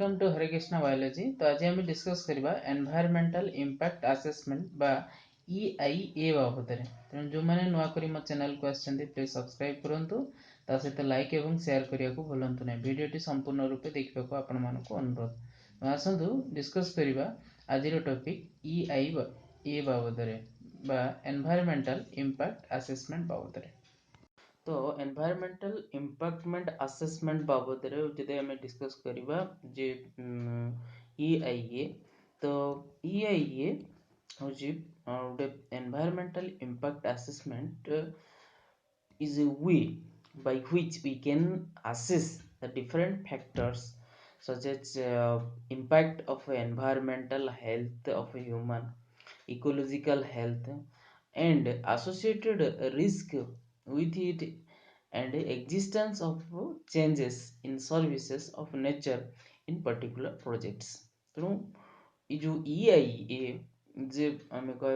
Welcome to Hare Krishna biology. तो आज आम डिस्कस करवा एनवायरमेंटल इंपैक्ट असेसमेंट बा EIA बाबद में। तेणु जो मैंने नुआ करी मो चैनल को आछंती प्लीज सब्सक्राइब करंतु, ता सहित लाइक एवं शेयर करिया को भूलंतु नहीं। वीडियोटी संपूर्ण रूपे देखा को आपण मानक अनुरोध। तो आसंतु डिस्कस करवा आज टॉपिक EIA बाबद में बा एनवायरमेंटल इंपैक्ट असेसमेंट बाबद में। तो एनवायरमेंटल इम्पैक्टमेंट असेसमेंट बाबद रे जदि आम डिस्कस करवा जे EIA। तो EIA हूँ गोटे environmental impact assessment is a way by which we can assess the different factors such as impact of environmental health of a human, ecological health, and associated risk with it, and existence of changes in services of nature in particular projects. ତେଣୁ ये जो EIA जे आम कह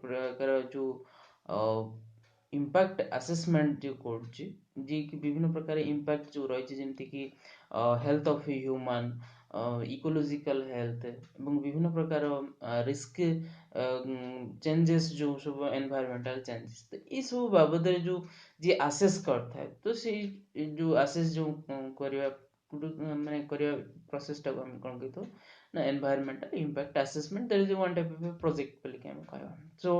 प्रकार जो impact assessment जो करुच्ची जी कि विभिन्न प्रकार इम्पैक्ट जो रही जमीक कि health of human, ecological health एवं विभिन्न प्रकार रिस्क चेंजेस जो सब एनवायरमेंटल चेंजेस, तो ये सब बाबद जो जी आसेस करता है, तो से जो आसेस जो करवा माने करवा प्रोसेसटा को हम कौन कहते ना environmental impact assessment. That is one type of project बोलिक हम कहवा। सो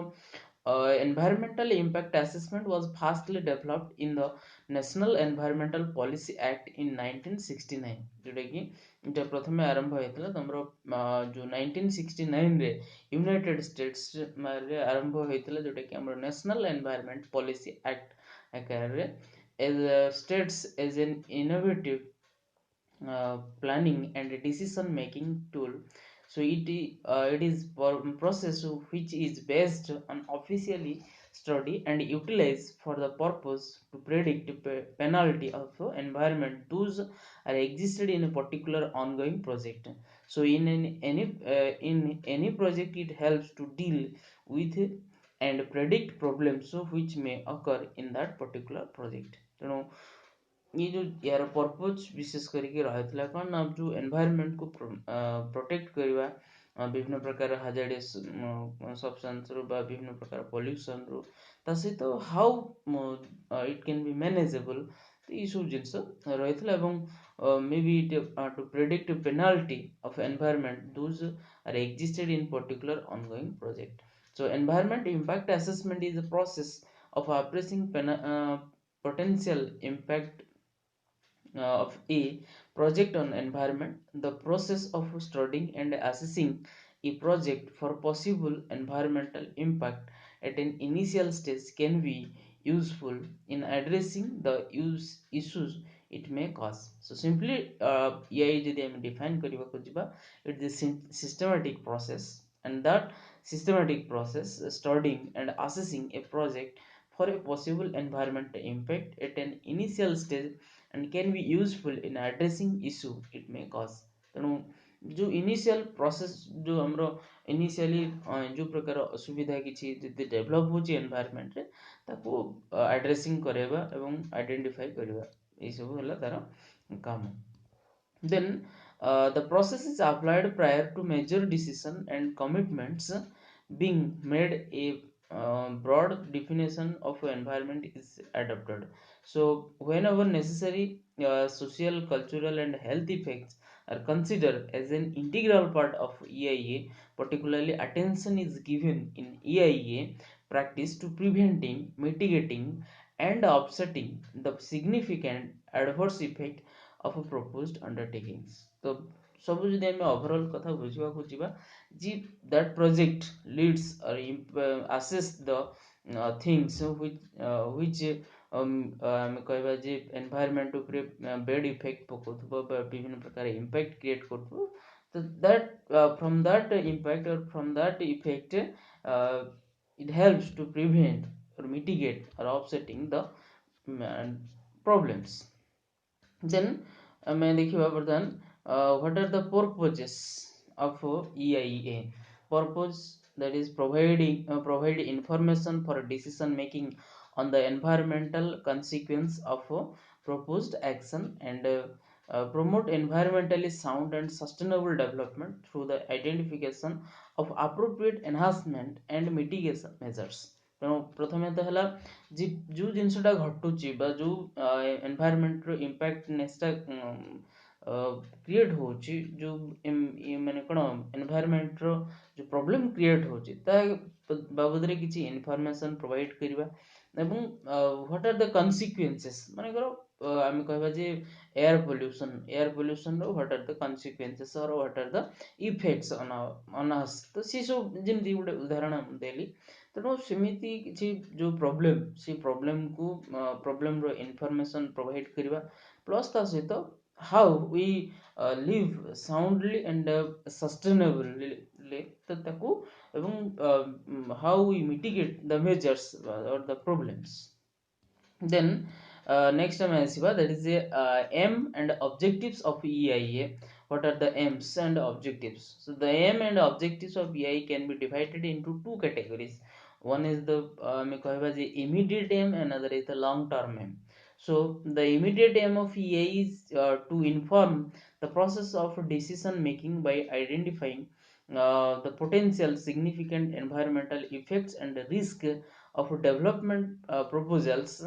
environmental impact assessment was firstly developed in the National Environmental Policy Act in 1969, जोटा कि जो प्रथम आरंभ होता तुम जो 1969 रे यूनाइटेड स्टेट्स रे आरंभ होता जोटा कि हमर नेशनल एनवायरमेंट पॉलिसी एक्ट आकार रे states as an innovative planning and decision making tool. So it is process which is based on officially study and utilized for the purpose to predict penalty of environment those are existed in a particular ongoing project. So in any project it helps to deal with and predict problems which may occur in that particular project. You know, ये जो यार purpose विशेष करके रहा कौन ना जो environment को protect करवा विभिन्न प्रकार हाजार्डस सब्सटेंस रो विभिन्न प्रकार पॉल्यूशन रो ता सहित how it can be manageable, तो ये सब जिनस रही एवं may be to predict penalty of environment those are existed in particular ongoing project. So environment impact assessment is a process of appraising potential impact of a project on environment. The process of studying and assessing a project for possible environmental impact at an initial stage can be useful in addressing the issues it may cause. So simply EIA jodi ame define kariba ko jiba, it is a systematic process, and that systematic process studying and assessing a project for a possible environmental impact at an initial stage and can be useful in addressing issue it may cause. ତେଣୁ जो initial process जो हमरो initially जो प्रकार असुविधा किछि जदि develop होची एनवायरनमेंट रे ताको एड्रेसिंग करेबा एवं आइडेंटिफाई करबा, ए सब होला तार काम. Then the process is applied prior to major decision and commitments being made. A broad definition of environment is adopted. So whenever necessary, social, cultural and health effects are considered as an integral part of EIA. Particularly attention is given in EIA practice to preventing, mitigating and offsetting the significant adverse effect of a proposed undertakings. तो सब जदि आम overall कथा बुझा खोजा जी that project Leeds और assess the things which आम कहबा जे एनवायरनमेंट उपरे बैड इफेक्ट पकोथबो विभिन्न प्रकार इम्पैक्ट क्रिएट करथबो, तो दैट फ्रॉम दैट इम्पैक्ट और from that effect it helps to prevent or mitigate or offsetting the problems. Then मैं देखिबा बर्तमान what are the purposes of EIA. Purpose, that is provide information for decision making on the environmental consequence of proposed action and promote environmentally sound and sustainable development through the identification of appropriate enhancement and mitigation measures. ତେଣୁ ପ୍ରଥମେ ତ ହେଲା ଯେଉଁ ଜିନିଷଟା ଘଟୁଛି ବା ଯେଉଁ ଏନଭାୟରମେଣ୍ଟର ଇମ୍ପାକ୍ଟନେସଟା create ହେଉଛି, ଯେଉଁ ମାନେ କ'ଣ ଏନଭାୟରମେଣ୍ଟର ଯେଉଁ ପ୍ରୋବ୍ଲେମ୍ କ୍ରିଏଟ୍ ହେଉଛି ତା ବାବଦରେ କିଛି ଇନଫର୍ମେସନ୍ ପ୍ରୋଭାଇଡ଼ କରିବା ଏବଂ ହ୍ୱାଟ୍ ଆର୍ ଦ କନସିକ୍ୱେନ୍ସେସ୍, ମନେକର ଆମେ କହିବା ଯେ ଏୟାର ପଲ୍ୟୁସନର what are the consequences or what are the effects on us, ତ ସେସବୁ ଯେମିତି ଗୋଟେ ଉଦାହରଣ ଦେଲି। ତେଣୁ ସେମିତି କିଛି ଯେଉଁ ପ୍ରୋବ୍ଲେମ୍, ସେ ପ୍ରୋବ୍ଲେମର ଇନଫର୍ମେସନ୍ ପ୍ରୋଭାଇଡ଼ କରିବା, ପ୍ଲସ୍ ତା ସହିତ ହାଉ ዊ live soundly and sustainably, ତ ତାକୁ ଏବଂ how we mitigate the measures or the problems. Then next ଆମେ ଆସିବା, that is aim and objectives of EIA. What are the aims and objectives? So the aim and objectives of EIA can be divided into two categories. One is the ଆମେ କହିବା ଯେ immediate aim, another is the long term aim. So the immediate aim of EIA is to inform the process of decision making by identifying the potential significant environmental effects and the risk of development proposals.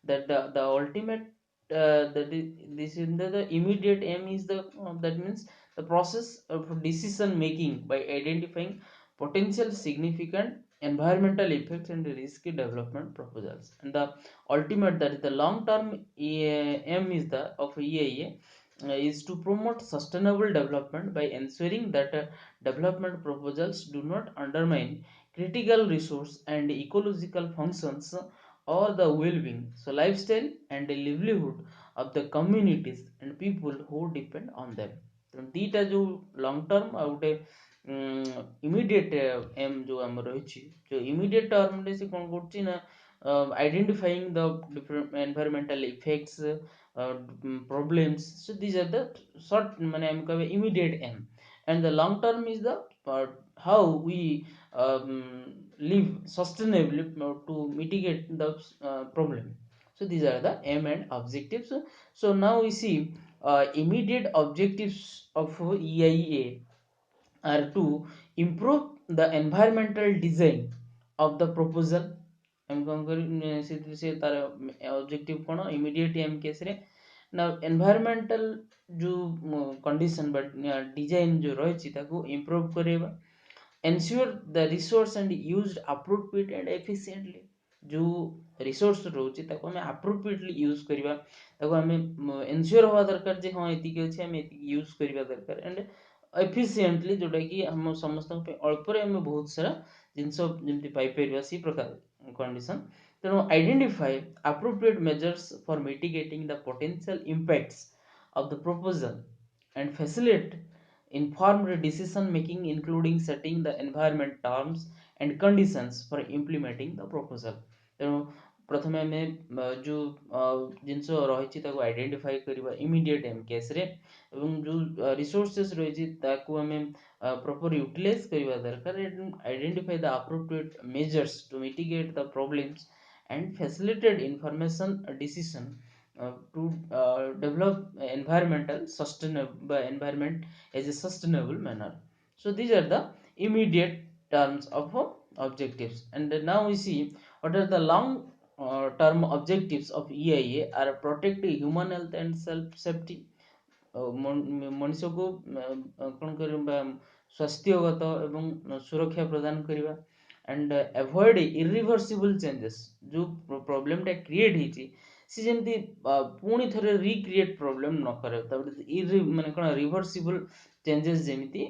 That the ultimate that is, this is the immediate aim is the that means the process of decision making by identifying potential significant environmental effects and risky development proposals. And the ultimate, that is the long term aim is the of EIA is to promote sustainable development by ensuring that development proposals do not undermine critical resource and ecological functions or the well-being, so lifestyle and the livelihood of the communities and people who depend on them. ଦୁଇଟା ଯେଉଁ long term ଆଉ ଗୋଟେ immediate M ଯେଉଁ ଆମର ରହିଛି, ଯେଉଁ immediate ଟର୍ମରେ ସେ କ'ଣ କରୁଛି ନା identifying the different environmental effects, problems. So these are the short, ମାନେ ଆମେ କହିବା immediate aim, and the long term is the how we live sustainably to mitigate the problem. So these are the aim and objectives. So now we see immediate objectives of EIA are to improve the environmental design of the proposal. ଆମେ କ'ଣ କରି ସେ ତାର objective କ'ଣ, immediate M କେସ୍ରେ ନା ଏନଭାୟରମେଣ୍ଟାଲ ଯେଉଁ condition ବା ଡିଜାଇନ୍ ଯେଉଁ ରହିଛି ତାକୁ ଇମ୍ପ୍ରୁଭ୍ କରାଇବା, ensure the resource and used appropriate and efficiently, ଯେଉଁ ରିସୋର୍ସ ରହୁଛି ତାକୁ ଆମେ ଆପ୍ରୋପ୍ରିଏଟଲି ୟୁଜ୍ କରିବା, ତାକୁ ଆମେ ଏନ୍ସ୍ୟୁର୍ ହେବା ଦରକାର ଯେ ହଁ ଏତିକି ଅଛି ଆମେ ଏତିକି ୟୁଜ୍ କରିବା ଦରକାର, ଆଣ୍ଡ ଏଫିସିଏଣ୍ଟଲି, ଯେଉଁଟାକି ଆମ ସମସ୍ତଙ୍କ ପାଇଁ ଅଳ୍ପରେ ଆମେ ବହୁତ ସାରା ଜିନିଷ ଯେମିତି ପାଇପାରିବା ସେଇ ପ୍ରକାର condition. ତେଣୁ identify appropriate measures for mitigating the potential impacts of the proposal and facilitate informed decision making, including setting the environment terms and conditions for implementing the proposal. ତେଣୁ ପ୍ରଥମେ ଆମେ ଯେଉଁ ଜିନିଷ ରହିଛି ତାକୁ ଆଇଡେଣ୍ଟିଫାଇ କରିବା ଇମିଡ଼ିଏଟ୍ ଏମ୍ କେସ୍ରେ, ଏବଂ ଯେଉଁ ରିସୋର୍ସେସ୍ ରହିଛି ତାକୁ ଆମେ proper utilize କରିବା ଦରକାର, identify the appropriate measures to mitigate the problems and facilitate information decision to develop environmental sustainable environment as a sustainable manner. So these are the immediate terms of objectives. And now we see what are the long term objectives of EIA are protect human health and self safety. ମଣିଷକୁ କ'ଣ କରିବା, ସ୍ୱାସ୍ଥ୍ୟଗତ ଏବଂ ସୁରକ୍ଷା ପ୍ରଦାନ କରିବା, and avoid irreversible changes, ଯେଉଁ ପ୍ରୋବ୍ଲେମଟା create ହେଇଛି ସେ ଯେମିତି ପୁଣି ଥରେ ରିକ୍ରିଏଟ୍ ପ୍ରୋବ୍ଲେମ ନ କରେ, ତାପରେ ମାନେ କ'ଣ ରିଭର୍ସିବଲ୍ ଚେଞ୍ଜେସ୍ ଯେମିତି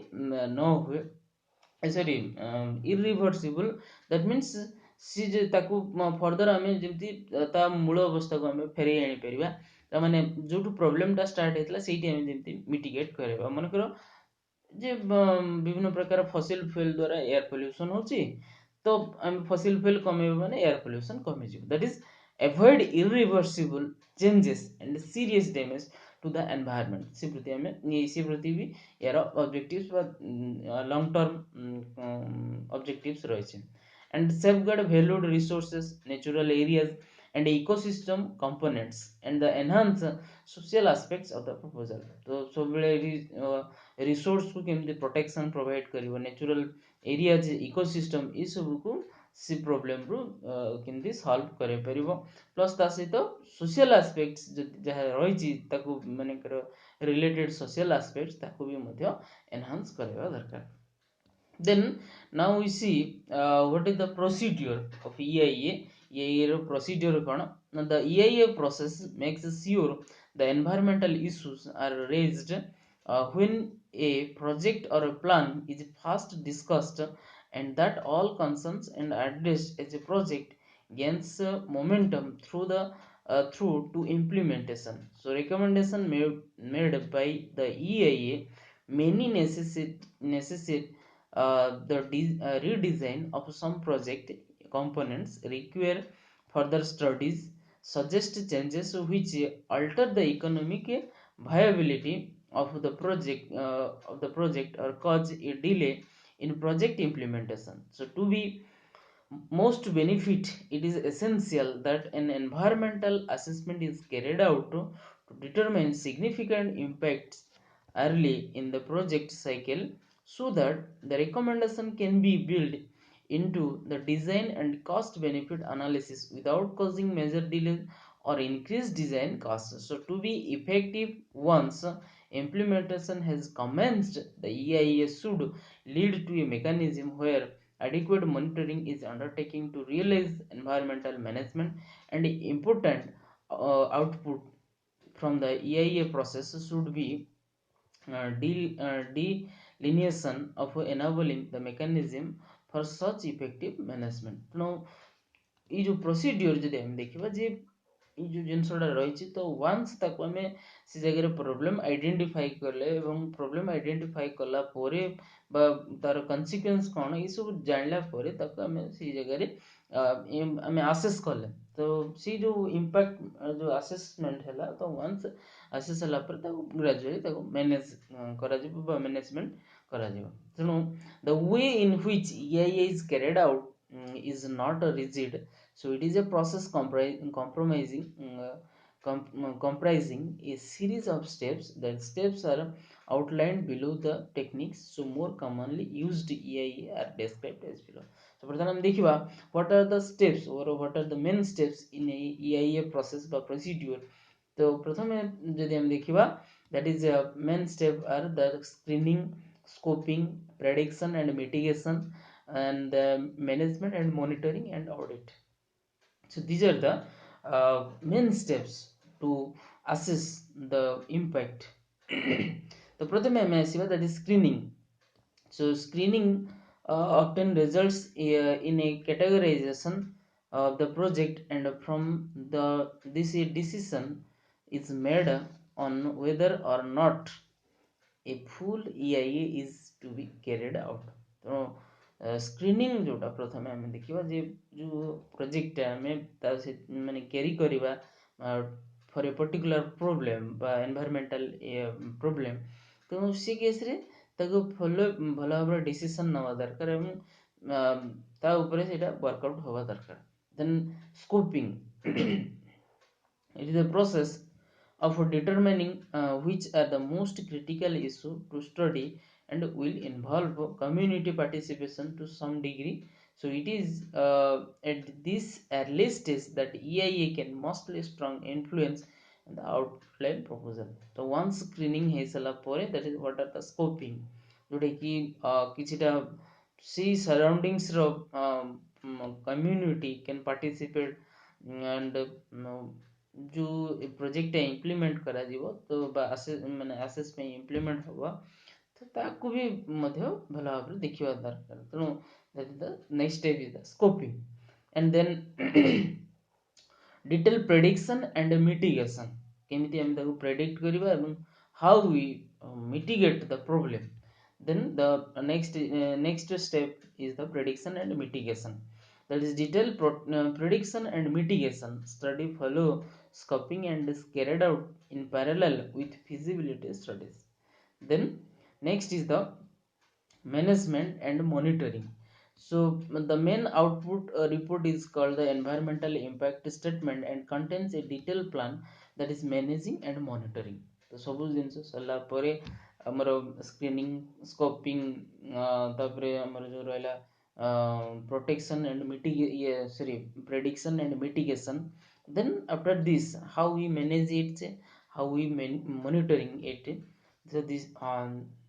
ନ ହୁଏ, ସରି ଇରିଭର୍ସିବଲ୍, ଦ୍ୟାଟ୍ ମିନ୍ସ ସି ଯେ ତାକୁ ଫର୍ଦର ଆମେ ଯେମିତି ତା ମୂଳ ଅବସ୍ଥାକୁ ଆମେ ଫେରେଇ ଆଣିପାରିବା, ତାମାନେ ଯେଉଁଠୁ ପ୍ରୋବ୍ଲେମଟା ଷ୍ଟାର୍ଟ ହେଇଥିଲା ସେଇଠି ଆମେ ଯେମିତି ମିଟିଗେଟ୍ କରିବା। ମନେକର ଯେ ବିଭିନ୍ନ ପ୍ରକାର ଫସିଲ୍ ଫୁଏଲ୍ ଦ୍ୱାରା ଏୟାର ପଲ୍ୟୁସନ୍ ହେଉଛି, ତ ଆମେ ଫସିଲ୍ ଫୁଏଲ୍ କମେଇବା ମାନେ ଏୟାର ପଲ୍ୟୁସନ୍ କମିଯିବ, that is avoid irreversible changes and serious damage to the environment. ସେ ପ୍ରତି ବି ଏହାର ଅବଜେକ୍ଟିଭ୍ସ ବା ଲଙ୍ଗ ଟର୍ମ ଅବଜେକ୍ଟିଭ୍ସ ରହିଛି। and safeguard valued resources, natural areas and ecosystem components and the enhance social aspects of the proposal. तो सब resource को केमती protection provide करिवो natural area जे ecosystem ई सब को सी प्रॉब्लम रु केमती सॉल्व करे परिवो प्लस ता सहित सोशल एस्पेक्ट्स जहा रहिछि ताकू माने कर रिलेटेड सोशल एस्पेक्ट्स ताकू भी मध्य एनहांस करबा दरकार. Then now we see what is the procedure of EIA. EIA procedure kana. Now the EIA process makes sure the environmental issues are raised when a project or a plan is first discussed, and that all concerns and addressed as a project gains momentum through to implementation. So recommendation made by the EIA many necessitate the redesign of some project components, require further studies, suggest changes which alter the economic viability of the project or cause a delay in project implementation. So to be most benefit, it is essential that an environmental assessment is carried out to determine significant impacts early in the project cycle so that the recommendation can be built into the design and cost benefit analysis without causing major delays or increased design costs. So to be effective once implementation has commenced, the EIA should lead to a mechanism where adequate monitoring is undertaken to realize environmental management, and important output from the EIA process should be delineation of enabling the mechanism for such effective management. Now, ये जो procedure जदि हम देखिबा जे ये जो जिनसटा रही तो once ताको आमे से जगह प्रॉब्लम आइडेंटिफाई करले एवं प्रॉब्लम आइडेंटिफाई कला पोरे बा तार कन्सिक्वेंस कोन ये सब जानला पोरे ताको आमे से जगह आमे असेस करले तो सी जो इंपैक्ट जो असेसमेंट हैला तो वंस असेस हला पर ताको ग्रेजुअली ताको मैनेज करा जिवो बा मैनेजमेंट करा जिवो. तेणु the way in which EIA is carried out is not rigid, so it is a process comprising a series of steps. That steps are outlined below the techniques, so more commonly used EIA are described as below. So प्रथम हम देखिबा what are the steps or what are the main steps in a EIA process by procedure. तो प्रथम यदि हम देखिबा that is main step are the screening, scoping, prediction and mitigation, and management and monitoring and audit. So these are the main steps to assess the impact. The prathame ame asiba that is screening. So screening often results in a categorization of the project, and from the this a decision is made on whether or not a full EIA is to be carried out. तो screening जोटा प्रथम आम देखा जे जो project आम माने carry करवा for a particular problem बा एनवायरमेंटल प्रोब्लेम तो सी केस रे ताको फॉलो भल भाव डिसीजन नवा दरकार एवं ता ऊपर सेटा वर्कआउट होवा दरकार. Then scoping it is a process of determining which are the most critical issue to study and will involve community participation to some degree. So it is at this early stage that EIA can mostly strong influence the outline proposal. So once screening है सला पोरे that is what are the scoping जोटे कि किछिटा see surroundings रो community can participate and जो project implement करा जीवो तो माने असेस में इम्प्लीमेंट होबा तो ताकू भी मध्य भल भाव देखिबा दरकार. तेणु that is the next step is the scoping and then detail prediction and mitigation केमिति हम ताकू प्रेडिक्ट करबा एवं how we mitigate the problem. Then the next step is the prediction and mitigation. That is detailed prediction and mitigation study follow scoping and is carried out in parallel with feasibility studies. Then next is the management and monitoring. So the main output report is called the environmental impact statement and contains a detailed plan that is managing and monitoring. तो ସବୁ ଜିନିଷ ସରିଲା ପରେ ଆମର screening ସ୍କୋପିଂ ତାପରେ ଆମର ଯେଉଁ ରହିଲା protection and sorry, prediction and mitigation. Then after this, how we manage it, how we monitoring it. So this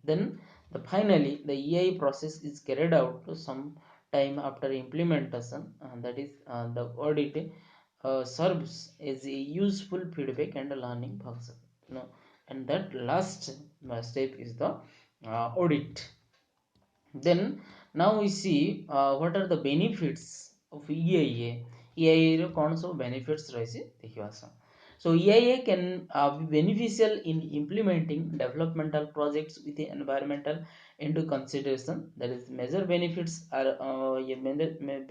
then finally the EIA process is carried out to some time after implementation, that is the audit serves as a useful feedback and a learning function, and that last step is the audit. Then now we see what are the benefits of EIA. EIA ର କ'ଣ ସବୁ benefits ରହିଛି ଦେଖିବା ଆସ. So EIA can be beneficial in implementing developmental projects with the environmental into consideration. That is, major benefits are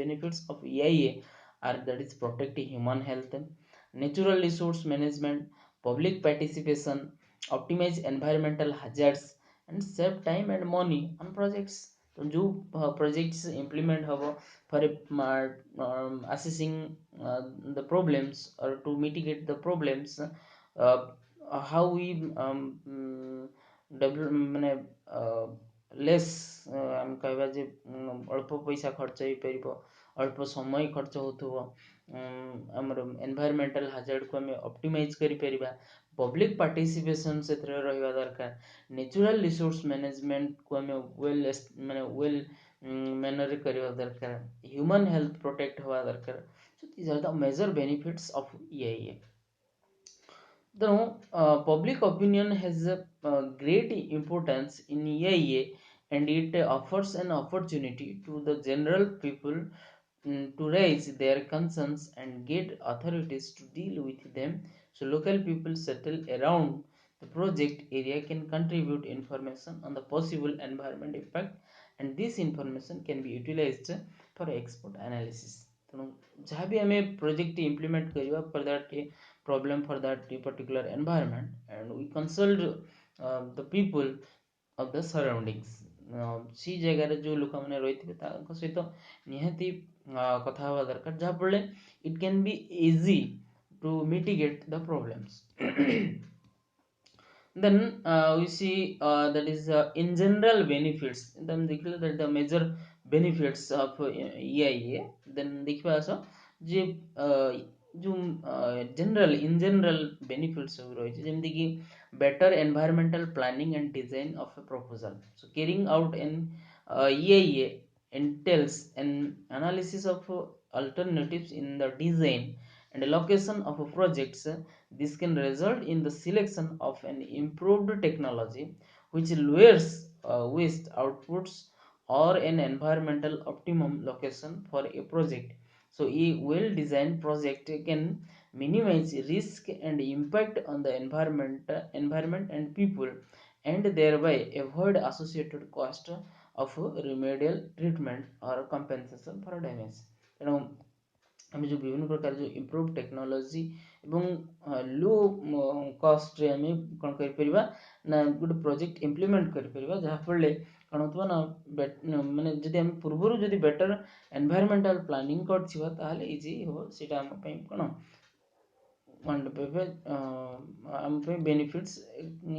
benefits of EIA are, that is, protecting human health, natural resource management, public participation, optimize environmental hazards, and save time and money on projects. तो जो projects implement habo for assessing the problems or to mitigate the problems, how we develop ମାନେ less ଆମେ କହିବା ଯେ ଅଳ୍ପ ପଇସା ଖର୍ଚ୍ଚ ହେଇପାରିବ, ଅଳ୍ପ ସମୟ ଖର୍ଚ୍ଚ ହେଉଥିବ, ଆମର ଏନଭାୟରମେଣ୍ଟାଲ ହାଜାର୍ଡକୁ ଆମେ ଅପ୍ଟିମାଇଜ କରିପାରିବା, ପବ୍ଲିକ ପାର୍ଟିସିପେସନ୍ ସେଥିରେ ରହିବା ଦରକାର, ନ୍ୟାଚୁରାଲ ରିସୋର୍ସ ମ୍ୟାନେଜମେଣ୍ଟକୁ ଆମେ ୱେଲ୍ ମ୍ୟାନରରେ କରିବା ଦରକାର, ହ୍ୟୁମାନ ହେଲ୍ଥ ପ୍ରୋଟେକ୍ଟ ହେବା ଦରକାର. So these are the major benefits of EIA. Though public opinion has a great importance in EIA, and it offers an opportunity to the general people to raise their concerns and get authorities to deal with them. So local people settle around the project area can contribute information on the possible environment impact, and this information can be utilized for expert analysis. ତେଣୁ ଯାହା ବି ଆମେ project implement କରିବା for that problem, for that particular environment, and we consult the people of the surroundings. ସେ ଜାଗାରେ ଯେଉଁ ଲୋକମାନେ ରହିଥିବେ ତାଙ୍କ ସହିତ ନିହାତି କଥା ହେବା ଦରକାର, ଯାହାଫଳରେ it can be easy to mitigate the problems. Then we see that is in general benefits. then ଦେଖିଲେ that the major benefits of EIA. then ଦେଖିବା ଆସ ଯେ ଯେଉଁ general in general benefits ସବୁ ରହିଛି, ଯେମିତିକି better environmental planning and design of a proposal. So carrying out an EIA entails an analysis of alternatives in the design and location of projects. This can result in the selection of an improved technology which lowers waste outputs or an environmental optimum location for a project. So a well-designed project can minimize risk and impact on the environment and people, and thereby avoid associated cost of remedial treatment or compensation for damage. ତେଣୁ ଆମେ ଯେଉଁ ବିଭିନ୍ନ ପ୍ରକାର ଯେଉଁ improve technology ଏବଂ ଲୋ କଷ୍ଟରେ ଆମେ କ'ଣ କରିପାରିବା ନା ଗୋଟେ ପ୍ରୋଜେକ୍ଟ ଇମ୍ପ୍ଲିମେଣ୍ଟ କରିପାରିବା, ଯାହାଫଳରେ କ'ଣ ହେଉଥିବ ନା ମାନେ ଯଦି ଆମେ ପୂର୍ବରୁ ଯଦି ବେଟର ଏନଭାୟରମେଣ୍ଟାଲ ପ୍ଲାନିଂ କରିଥିବା ତାହେଲେ ଇଜି ହେବ, ସେଇଟା ଆମ ପାଇଁ କ'ଣ ଆମ ପାଇଁ ବେନିଫିଟ୍ସ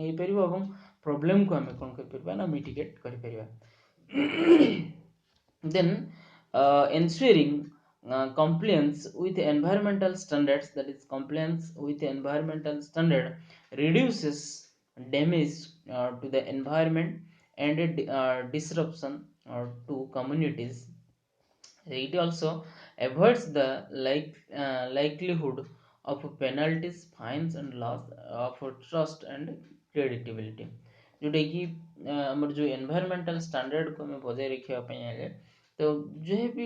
ହେଇପାରିବ ଏବଂ ପ୍ରୋବ୍ଲେମକୁ ଆମେ କ'ଣ କରିପାରିବା ନା ମିଟିଗେଟ୍ କରିପାରିବା. Then ensuring compliance with environmental standards, that is compliance with environmental standard reduces damage to the environment and disruption to communities. It also avoids the likelihood of penalties, fines, and loss of trust and credibility. जोटाकि आमर जो environmental standard को आम बजाय रखा हेले तो जो भी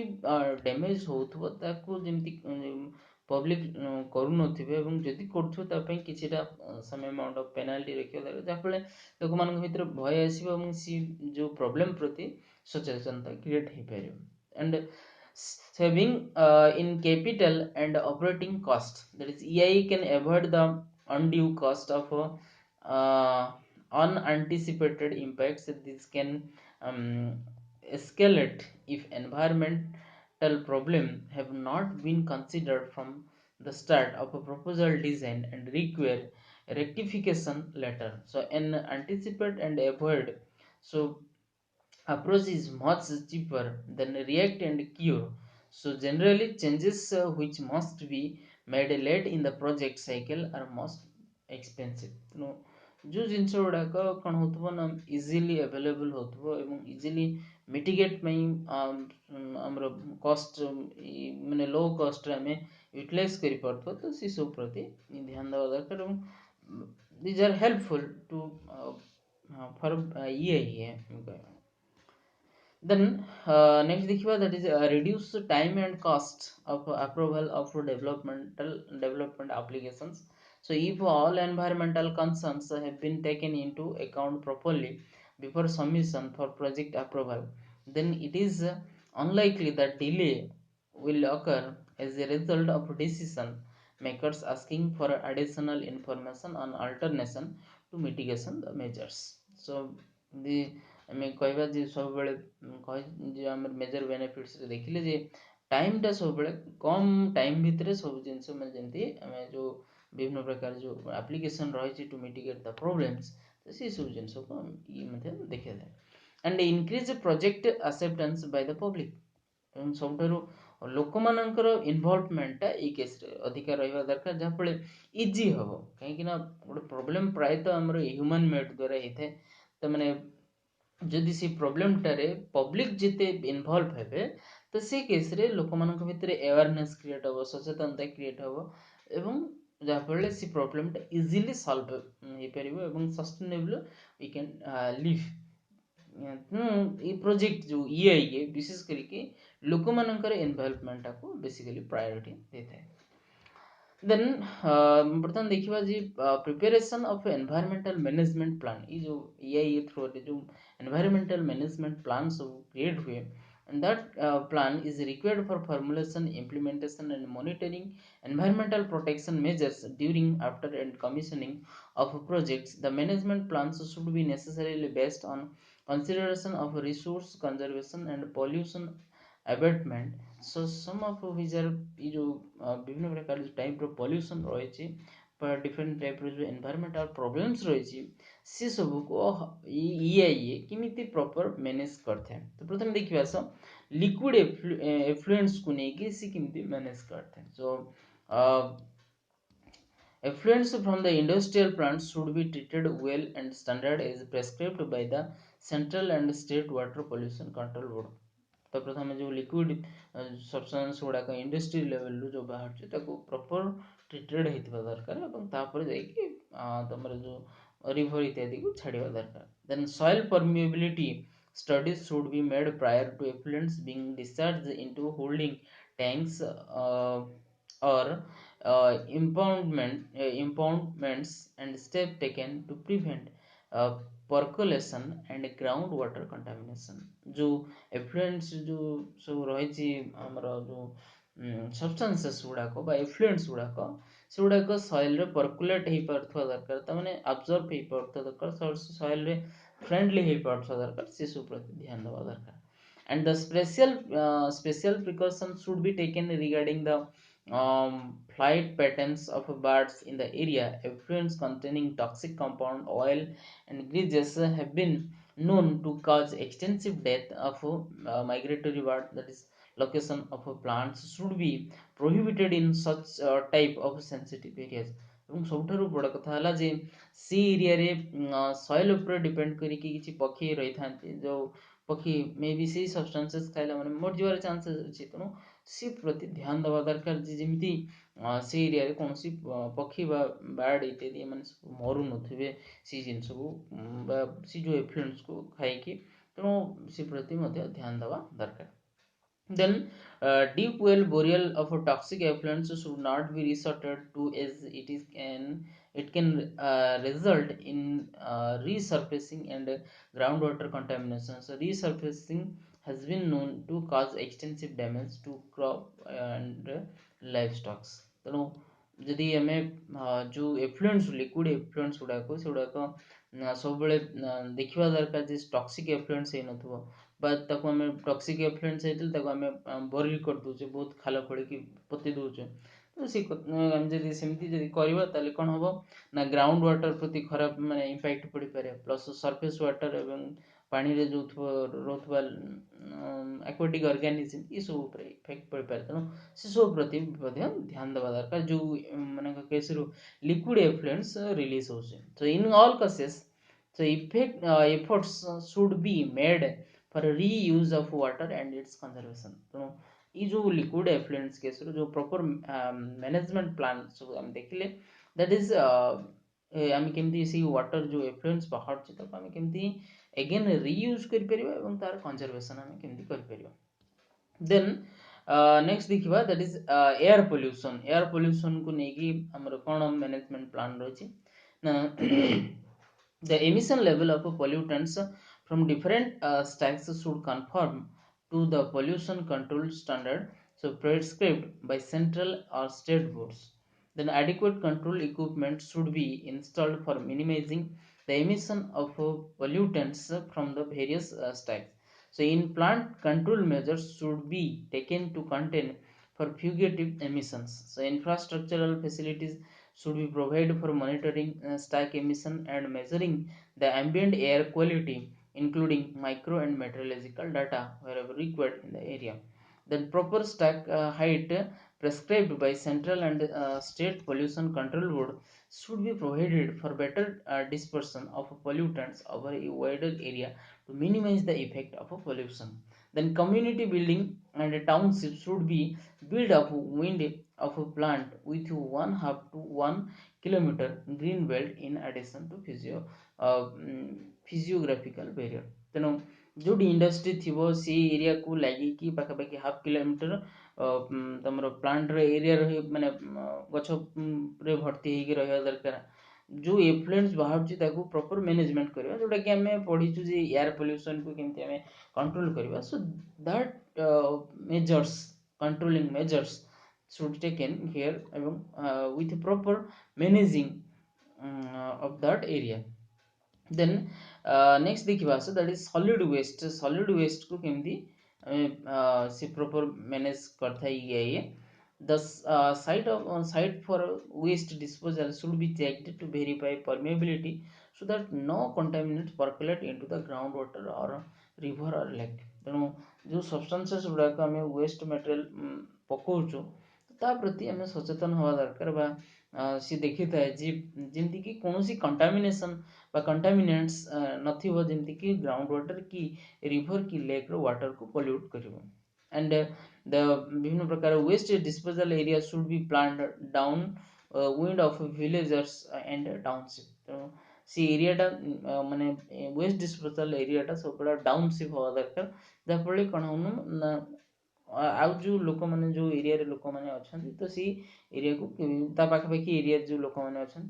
डैमेज होउथबो ताकू जेमति पब्लिक करू नथिबे एवं जदि करथो तापई किछिटा सम अमाउंट ऑफ पेनाल्टी रखियो जाफले लोक मानक भितर भय आसीबो एवं सी जो प्रॉब्लम प्रति सचेतनता क्रिएट हे परियो. And saving in capital and operating cost, that is EIA can avoid the undue cost of unanticipated impacts. This can escalate if environmental problem have not been considered from the start of a proposal design and require rectification later. So an anticipate and avoid so approach is much cheaper than react and cure. So generally changes which must be made late in the project cycle are most expensive. जो जिनस गुड़ाक कौन हो easily available हो easily mitigate आमर कस्ट माने लो कस्ट आम utilise कर तो सी सब प्रति ध्यान देवा दरकार these are helpful to for EIA. Then next देखिवा that is reduce time and cost of approval of development applications. So if all environmental concerns have been taken into account properly before submission for project approval, then it is unlikely that delay will occur as a result of decision makers asking for additional information on alternation to mitigation the measures. So the ଆମେ କହିବା ଯେ ସବୁବେଳେ ଯେ ଆମର major benefits ଦେଖିଲେ ଯେ ଟାଇମଟା ସବୁବେଳେ କମ୍ ଟାଇମ ଭିତରେ ସବୁ ଜିନିଷ ମାନେ ଯେମିତି ଆମେ ଯେଉଁ ବିଭିନ୍ନ ପ୍ରକାର ଯେଉଁ ଆପ୍ଲିକେସନ ରହିଛି ଟୁ ମିଟିଗେଟ୍ ଦ ପ୍ରୋବ୍ଲେମ୍ସ ସେସବୁ ଜିନିଷକୁ ଇଏ ମଧ୍ୟ ଦେଖାଯାଏ and increase project acceptance Bai the public ଏବଂ ସବୁଠାରୁ ଲୋକମାନଙ୍କର ଇନଭଲ୍ଭମେଣ୍ଟଟା ଏଇ କେସ୍ରେ ଅଧିକା ରହିବା ଦରକାର ଯାହାଫଳରେ ଇଜି ହେବ କାହିଁକିନା ଗୋଟେ ପ୍ରୋବ୍ଲେମ୍ ପ୍ରାୟତଃ ଆମର ହ୍ୟୁମାନ୍ ମେଡ୍ ଦ୍ୱାରା ହେଇଥାଏ ତ ମାନେ ଯଦି ସେ ପ୍ରୋବ୍ଲେମଟାରେ ପବ୍ଲିକ ଯେତେ ଇନଭଲ୍ଭ ହେବେ ତ ସେ କେସ୍ରେ ଲୋକମାନଙ୍କ ଭିତରେ ଆୱାରନେସ୍ କ୍ରିଏଟ୍ ହେବ ସଚେତନତା କ୍ରିଏଟ୍ ହେବ ଏବଂ ଯାହାଫଳରେ ସେ ପ୍ରୋବ୍ଲେମଟା ଇଜିଲି ସଲ୍ଭ ହେଇପାରିବ ଏବଂ ସଷ୍ଟେନେବଲ୍ ୱି କ୍ୟାନ୍ ଲିଭ୍ ତେଣୁ ଏଇ ପ୍ରୋଜେକ୍ଟ ଯେଉଁ EIA ବିଶେଷ କରିକି ଲୋକମାନଙ୍କର ଇନଭଲ୍ଭମେଣ୍ଟଟାକୁ ବେସିକାଲି ପ୍ରାୟୋରିଟି ଦେଇଥାଏ देन बर्तमान देखिबा जी preparation of environmental management plan ये जो EIA थ्रू रे जो एनवायरमेंटल मैनेजमेंट प्लान सब क्रिएट हुए and that plan is required for formulation implementation and monitoring environmental protection measures during after and commissioning of projects. The management plans should be necessarily based on consideration of resource conservation and pollution abatement. So some of which are ये जो विभिन्न प्रकार जो type रो pollution रही different type रो जो environmental problems रही से सब को EIA किमिति प्रॉपर मैनेज करथे तो प्रथम देखिबा सो लिक्विड एफ्लुएंट्स को नेकी से किमिति मैनेज करथे सो effluents from the industrial plants should be treated well and standard as prescribed by the central and state water pollution control board. तो प्रथम जो लिक्विड सब्सटेंस गुड़ाक इंडस्ट्री लेवल जो बाहर प्रॉपर ट्रीटेड होता दरकार और तापर जाइए तुम जो रिवर इत्यादि को छाड़ा दरकार then soil permeability studies should be made prior to effluents being discharged into holding tanks or impoundments and steps taken to prevent percolation and groundwater contamination. जो एफ्लुएंट्स जो सब रही जो सब्सटेंसेस गुड़ाक एफ्लुएंट्स गुड़ाक से गुड़ाक सॉइल रे परकुलेट हो पारथवा दरकार त माने अब्जॉर्ब हो पारथवा दरकार सॉइल रे फ्रेंडली हो पारथवा दरकार से सब प्रति ध्यान देवा दरकार and the special precautions should be taken regarding the flight patterns of birds in the area. Effluents containing toxic compound oil and greases have been known to cause extensive death of migratory birds. That is location of plants should be prohibited in such type of sensitive areas. এবং ସବୁଠାରୁ ବଡ଼ କଥା ହେଲା ଯେ C ଏରିଆରେ soil ଉପରେ depend କରିକି କିଛି ପକ୍ଷୀ ରହିଥାନ୍ତି ଯେଉଁ पक्षी मे भी से सब्सटेंसेस खाइला माने मरिजार चांसेस अछि तेणु सी प्रति ध्यान देवा दरकार जे जेमिति से एरिया रे कोनसी पक्षी बा बर्ड इत्यादि माने मरु नथिबे सी जिंस को बा सी जो एफ्लुएंट्स को खाइ कि तेणु सी प्रति मध्ये ध्यान देवा दरकार then deep well burial of toxic effluents should not be resorted to as it can result in resurfacing and groundwater contamination. So resurfacing has been known to cause extensive damage to crop and livestock. ତେଣୁ ଯଦି ଆମେ जो effluents liquid effluents गुड़ाक से गुड़ाक सब देखा दरकार जे toxic effluents हो नथिबो बा ताको आम टॉक्सिक एफ्लुएंट होती आम बरिल कर दूचे बहुत खाल खोलिकी पोती दूचे तो सी जब सेमती जब कर कौन हम ना ग्राउंड वाटर प्रति खराब माने इम्पैक्ट पड़ पारे प्लस सरफेस वाटर एवं पानी रे जो रोथबा एक्वाटिक ऑर्गेनिज्म ये सब इफेक्ट पड़ पारे तेणु से सब प्रति ध्यान देवा दरकार जो मान केस लिक्विड एफ्लुएंट्स रिलीज हो so in all cases so efforts should be made for reuse of water and its conservation तो ये जो liquid effluents केस जो proper management plan सब हम देखिले that is आम केमती से वाटर जो एफ्लुएंस बाहर ताको आम केमती अगेन रीयूज कर परिबा एवं तार कंजर्वेशन आम केमती कर परिबा देन नेक्स्ट देखिबा दैट इज एयर पोल्यूशन को नेकी हमर कोन मैनेजमेंट प्लान रही ना the emission level of pollutants from different stacks should conform to the pollution control standard so prescribed by central or state boards. Then adequate control equipment should be installed for minimizing the emission of pollutants from the various stacks. So in plant control measures should be taken to contain for fugitive emissions. So infrastructural facilities should be provided for monitoring stack emission and measuring the ambient air quality, including micro and meteorological data wherever required in the area. Then proper stack height prescribed by central and state pollution control board should be provided for better dispersion of pollutants over a wider area to minimize the effect of pollution. Then community building and a township should be built up wind of a plant with 1/2 to 1 kilometer green belt in addition to physiographical barrier. ତେଣୁ जोटी industry थी सी area को लगिकी पाखापाखि 1/2 kilometre तुम plant area रही माने गछ रे भर्ती होगी रहा दरकार जो एफ्लुएंस बाहर प्रॉपर मैनेजमेंट करवा जोटा कि आम पढ़ीचु जे एयर पोल्यूशन को केमती आम कंट्रोल करवा so that measures controlling measures should taken here with proper managing of that area. then next देखिबा so that is solid waste को केमती से proper manage करथा EIA the site for waste disposal should be checked to verify permeability so that no contaminants percolate into the groundwater or river or lake तेणु जो substances गुड़ाक आम waste material पकाउछु ता प्रति आम सचेतन हवा दरकार बा सी देखी थाए जमती कि कौन कंटामिनेशन कंटामिनेंट्स नथिबो जमती कि ग्राउंड वाटर की रिवर की लेक रो वाटर को पोल्यूट करिवो एंड द विभिन्न प्रकार waste disposal area should be planned down wind of villagers and township तो सी एरियाटा माने वेस्ट डिस्पोजल एरियाटा सब बड़ा डाउनशिप हवा दरकार जाफल कौन होना आउ जो लोक मैंने जो एरिया लोक मैंने अच्छा तो सी एरिया को पाखापाखि एरिया जो लोक मैंने अच्छा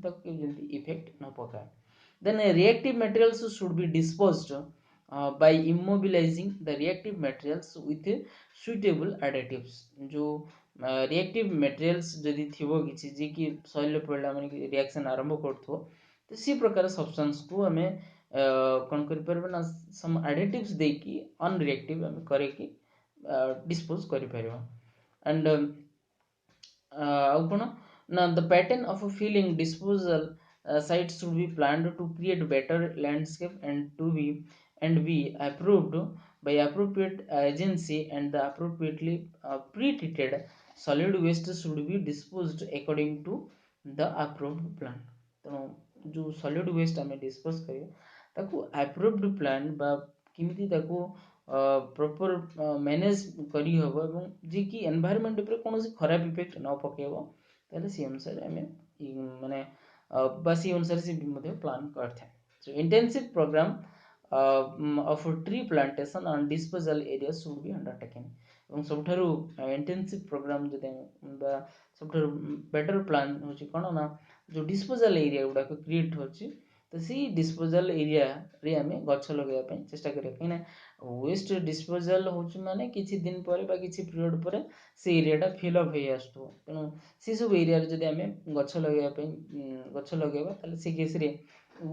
इफेक्ट न पकाए then reactive materials should be disposed by immobilizing the reactive materials with suitable additives जो reactive materials जदि थिबो किछि जे कि सॉइल पड़ला माने रिएक्शन आरंभ करथो तो सी प्रकार सब्सटेंस को हमें कोन कर परबे ना सम एडिटिव्स दे कि अनरिएक्टिव हम करे कि डिस्पोज करि परबा एंड आउ कोन ना the pattern of filling disposal sites should be planned to create better landscape and be approved by appropriate agency and the appropriately pre-treated solid waste should be disposed according to the approved plan तो जो solid waste हमें dispose करिए ताको approved plan बा किमिति ताको proper manage करी हबो एवं जे कि environment ऊपर कोनोसी खराब इफेक्ट न पकेबो ताले सी अनुसार हमें माने बस ये अनुसार से प्लान करते हैं so intensive programme of tree plantation on disposal area should be undertaken এবং ସବୁଠାରୁ ଇଣ୍ଟେନ୍ସିଭ୍ ପ୍ରୋଗ୍ରାମ୍ ଯଦି ବା ସବୁଠାରୁ ବେଟର୍ ପ୍ଲାନ୍ ହେଉଛି କ'ଣ ନା ଯେଉଁ ଡିସ୍ପୋଜାଲ୍ ଏରିଆ ଗୁଡ଼ାକ କ୍ରିଏଟ୍ ହେଉଛି ତ ସେଇ ଡିସ୍ପୋଜାଲ୍ ଏରିଆରେ ଆମେ ଗଛ ଲଗାଇବା ପାଇଁ ଚେଷ୍ଟା କରିବା କାହିଁକିନା ୱେଷ୍ଟ ଡିସ୍ପୋଜାଲ୍ ହେଉଛି ମାନେ କିଛି ଦିନ ପରେ ବା କିଛି ପିରିୟଡ଼ ପରେ ସେ ଏରିଆଟା ଫିଲ୍ ଅପ୍ ହେଇ ଆସୁଥିବ ତେଣୁ ସେସବୁ ଏରିଆରେ ଯଦି ଆମେ ଗଛ ଲଗାଇବା ତାହେଲେ ସେ କେସ୍ରେ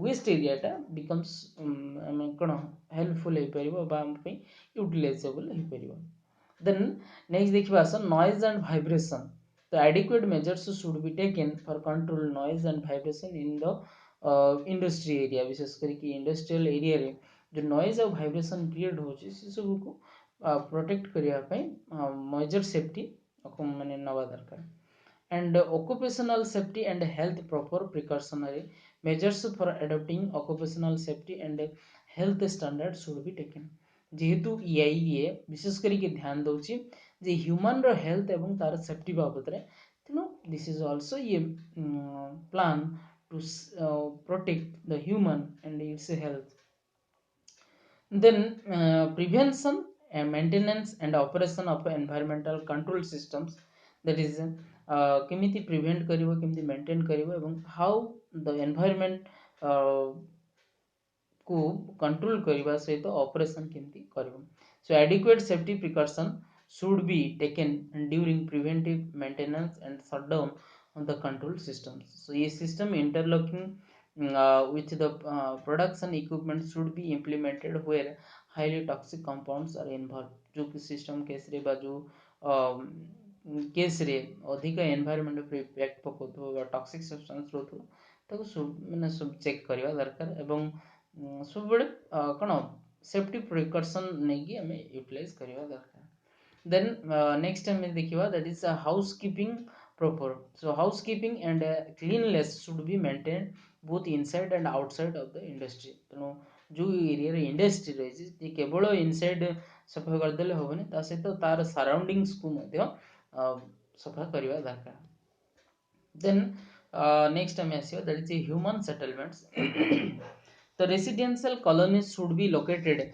वेस्ट एरियाटा बिकम्स आम कौन हेल्पफुल हो पार यूटिलाइजेबल हो पार देन नेक्स्ट देखा आस noise and vibration the adequate measures should be taken for control noise and vibration in the industry area विशेष करके इंडस्ट्रियल एरिया रे जो नॉइज और वाइब्रेशन क्रिएट होची से सब को प्रोटेक्ट करिया पई मेजर सेफ्टी माने नवा दरकार and occupational safety and health proper precautionary measures for adopting occupational safety and health standards should be taken जेहेतु EIA विशेष करके ध्यान दउची जे ह्यूमन रो हेल्थ एवं तार सेफ्टी बाबत रे तेनो दिस इज आल्सो ये plan to protect the human and its health then prevention and maintenance and operation of environmental control systems that is केमिति प्रिवेंट करिवो केमिति मेंटेन करिवो एवं हाउ द एनवायरनमेंट को कंट्रोल करने सहित ऑपरेशन केमती करिवो so adequate safety precaution should be taken during preventive maintenance and shutdown of the control systems so ये system interlocking with the production equipment should be implemented where highly toxic compounds are involved जो कि system case रे बा जो case रे अधिक environment पे impact पकोथो toxic substance रोथो ताको सब माने सब चेक करबा दरकार एवं सब बड़े कौन सेफ्टी प्रिकॉशन नहीं कि हमें यूटिलाइज करवा दरकार then next time देखिवा that is housekeeping proper so housekeeping and cleanliness should be maintained both inside and outside of the industry तेणु जो एरिया रे इंडस्ट्री रही जे केवल इनसाइड सफा कर देले होबनी ता सहित तार सराउंडिंग्स को मध्य सफा करवा दरकार then next time आसीबा that is human settlements the residential colonies should be located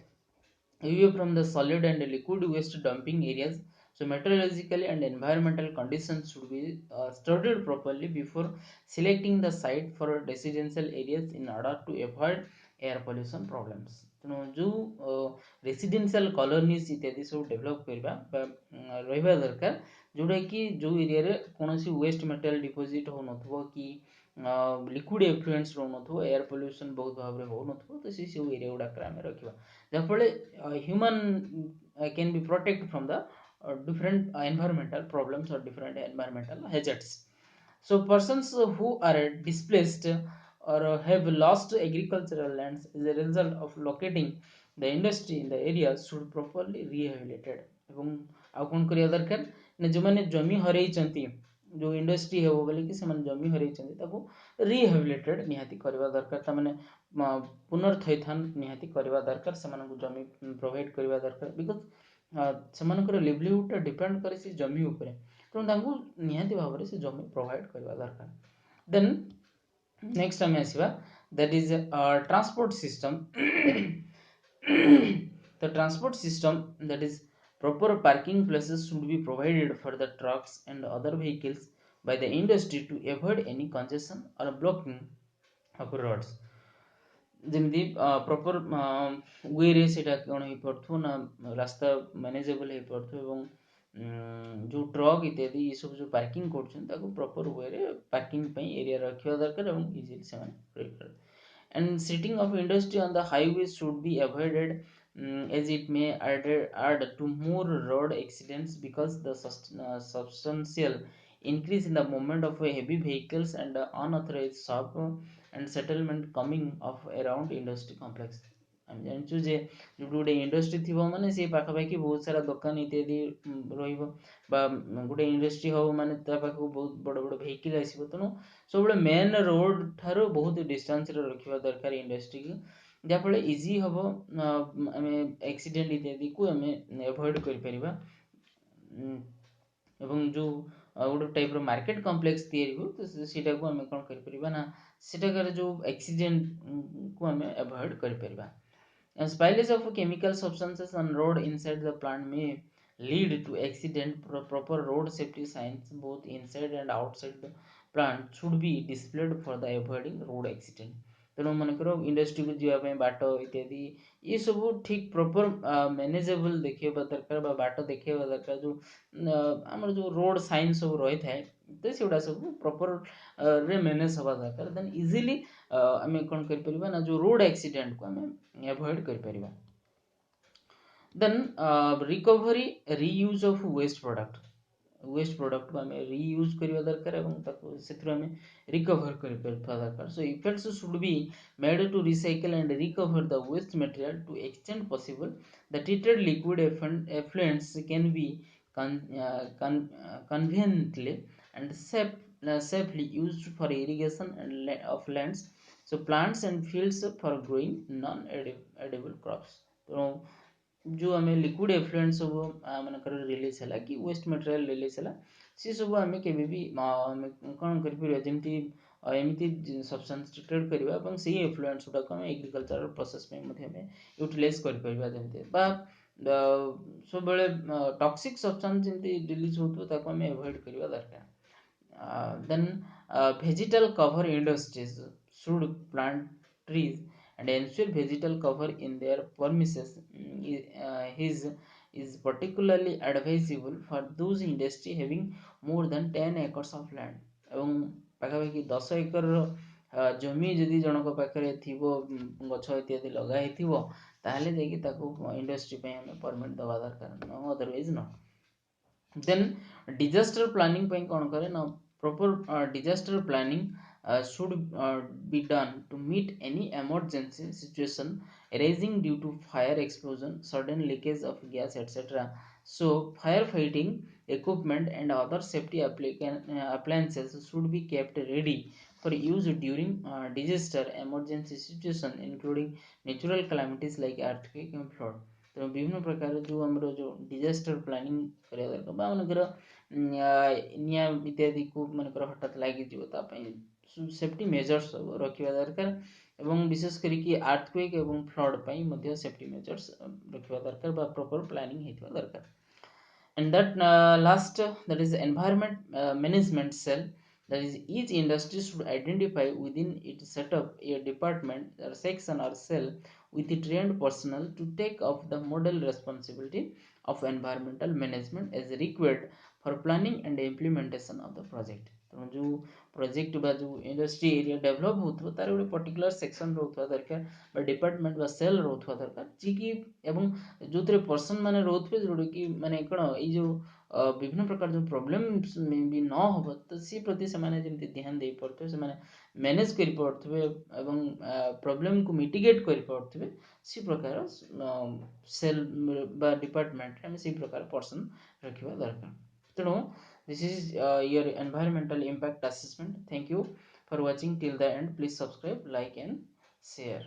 away from the solid and liquid waste dumping areas. So meteorological and environmental conditions should be studied properly before selecting the site for residential areas in order to avoid air pollution problems. ତେଣୁ ଯେଉଁ residential କଲୋନିଜ୍ ଇତ୍ୟାଦି ସବୁ develop କରିବା ବା ରହିବା ଦରକାର ଯେଉଁଟାକି ଯେଉଁ ଏରିଆରେ କୌଣସି ୱେଷ୍ଟ ମେଟେରିଆଲ ଡିପୋଜିଟ୍ ହେଉନଥିବ କି लिक्विड एफ्लुएंस रोनथो एयर पोल्यूशन बहुत भाव में होनथो तो से सब एरिया गुड़ाक आम रखा जहाँफल human can be protect from the different environmental problems or different environmental hazards so persons who are displaced or have lost agricultural lands as a result of locating the industry in the area should properly rehabilitated ଏବଂ ଆଉ କ'ଣ କରିବା ଦରକାର ନା ଯେଉଁମାନେ ଜମି ହରେଇଛନ୍ତି जो industry हो बोले कि से जमी हरई रिहेबिलिटेड निहाती करवा दरकार ताने पुनर्थैथान निहाती करवा दरकार से जमी प्रोवाइड करवा दरकार बिकज से लिवलीहुड डिपेंड करे से जमी उपरे तेणु निहाती भाव से जमी प्रोवाइड करवा दरकार देन नेक्स्ट आम आसवा that is transport system the transport system that is proper parking places should be provided for the trucks and other vehicles by the industry to avoid any congestion or blocking of roads ଯେମିତି proper ୱେରେ ସେଇଟା କ'ଣ ହେଇପାରୁଥିବ ନା ରାସ୍ତା ମ୍ୟାନେଜେବଲ୍ ହେଇପାରୁଥିବ ଏବଂ ଯେଉଁ truck ଇତ୍ୟାଦି ଏସବୁ ଯେଉଁ ପାର୍କିଂ କରୁଛନ୍ତି ତାକୁ ପ୍ରପର ୱେରେ ପାର୍କିଂ ପାଇଁ ଏରିଆ ରଖିବା ଦରକାର ଏବଂ ଇଜିଲି ସେମାନେ ରହିପାରିବେ and sitting of industry on the highways should be avoided as it may add to more road accidents because the substantial increase in the movement of heavy vehicles and unauthorized shop and settlement coming of around industry complex आम जानचु जे जो गोटे industry थी माने से पाखापाखि बहुत सारा दुकान इत्यादि रहिबो बा गोटे इंडस्ट्री हो माने ता पाखु बहुत बड़ बड़ वेहिकल आसीबो तेणु सब मेन रोड ठारो बहुत डिस्टेंस रे रखिबा दरकार इंडस्ट्री की जहाँफल इजी हम आम एक्सीडेंट इत्यादि को आम एवॉइड कर जो गोटे टाइप मार्केट कॉम्प्लेक्स तैयारी हो तो सीटा को आम कौन कर ना सीटाकार जो एक्सीडेंट को आम एवॉइड कर spillage of chemical substances on road inside the plant may lead to accident proper road safety signs both inside and outside the plant should be displayed for the avoiding road accident तेणु मनकर industry को जावाई बाट इत्यादि ये सब ठीक proper manageable देखा दरकार बाट देखा दरकार जो आमर जो रोड साइन सब रही थाए तो सेगुड़ा सब प्रॉपर रे मैनेज हवा दरकार देन इजीली आम कौन कर ना जो रोड एक्सीडेंट को आम एवॉइड कर then recovery reuse of waste product को आम रीयूज करवा दरकार आम रिकवर कर दरकार so effects should be made to recycle and recover the waste material to extend possible the treated liquid effluents can be conveniently and safely used for irrigation and of lands so plants and fields for growing non edible crops तो जो आम liquid effluent सब मानकर release है कि waste material release है सी सब आम के कौन करमती एमती सब्सटेंस ट्रिटेड करवा से एफ्लुएंट्स गुड़ाक आम एग्रीकल्चर प्रोसेस यूटिलाइज कर सब बेले टॉक्सिक सब्सटेंस जमी रिलीज होता आम एवॉइड करवा दरकार then vegetal cover industries should plant trees and ensure vegetal cover in their premises is particularly advisable for those industry having more than 10 acres of land ଏବଂ ପାଖାପାଖି 10 ଏକର ଜମି ଯଦି ଜଣଙ୍କ ପାଖରେ ଥିବ ଗଛ ଇତ୍ୟାଦି ଲଗା ହେଇଥିବ ତାହେଲେ ଯାଇକି ତାକୁ ଇଣ୍ଡଷ୍ଟ୍ରି ପାଇଁ ଆମେ ପରମିଟ୍ ଦେବା ଦରକାର ଅଦରୱାଇଜ ନ then disaster planning ପାଇଁ କ'ଣ କରେ ନା proper disaster planning should be done to meet any emergency situation arising due to fire explosion sudden leakage of gas etc so firefighting equipment and other safety appliances should be kept ready for use during disaster emergency situation including natural calamities like earthquake and flood तो विभिन्न प्रकार जो आमर जो disaster planning करा दरकार मनकर निया इत्यादि को मनकर हठात लगी सेफ्टी मेजर्स सब रखा दरकार एवं विशेष करके अर्थक्वेक एवं फ्लड पर सेफ्टी मेजर्स रखा दरकार प्रॉपर प्लानिंग होता दरकार and that last that is environment management cell that is each industry should identify within its setup a department or section or cell with the trained personnel to take up the model responsibility of environmental management as required for planning and implementation of the project तो जो project बा जो industry area develop होता तार गोटे particular section रोथवा दरकार department बा cell रोथवा दरकार जी की एवं जो पर्सन माने रोथबे जोड़े कि माने कण ए जो विभिन्न प्रकार जो प्रॉब्लम भी न हो तो सी प्रति से माने जेमति ध्यान दे पड़थबे से माने मैनेज कर पड़थबे एवं प्रॉब्लम को मिटिगेट कर पड़थबे सी प्रकार सेल बा डिपार्टमेंट हम सी प्रकार पर्सन रखिबा दरकार तेणु this is your environmental impact assessment. Thank you for watching till the end. Please subscribe, like and share.